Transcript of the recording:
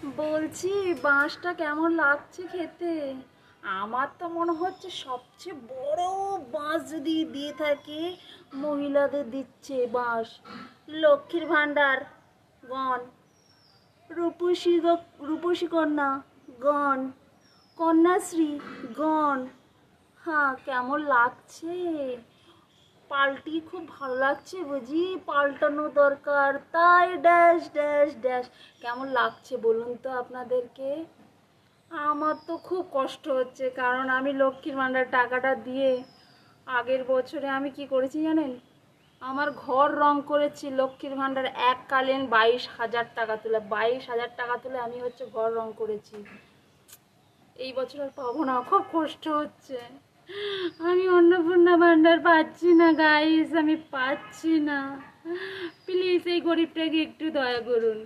বলছি বাঁশটা কেমন লাগছে খেতে? আমার তো মনে হচ্ছে সবচেয়ে বড় বাঁশ যদি দিয়ে থাকে, মহিলাদের দিচ্ছে বাঁশ। লক্ষ্মীর ভাণ্ডার গণ, রূপসী রূপসী কন্যা গণ, কন্যাশ্রী গণ। হ্যাঁ, কেমন লাগছে? পাল্টি খুব ভালো লাগছে বুঝি, পাল্টানো দরকার, তাই ড্যাশ ড্যাশ ড্যাশ। কেমন লাগছে বলুন তো আপনাদেরকে? আমার তো খুব কষ্ট হচ্ছে, কারণ আমি লক্ষ্মীর ভাণ্ডার টাকাটা দিয়ে আগের বছরে আমি কি করেছি জানেন? আমার ঘর রং করেছি লক্ষ্মীর ভাণ্ডার এককালীন 22,000 টাকা তুলে, 22,000 টাকা তুলে আমি হচ্ছে ঘর রং করেছি। এই বছর আর পাবো না, খুব কষ্ট হচ্ছে। আমি অন্নপূর্ণা ভাণ্ডার পাচ্ছি না গাইস, আমি পাচ্ছি না। প্লিজ এই গরিবটাকে একটু দয়া করুন।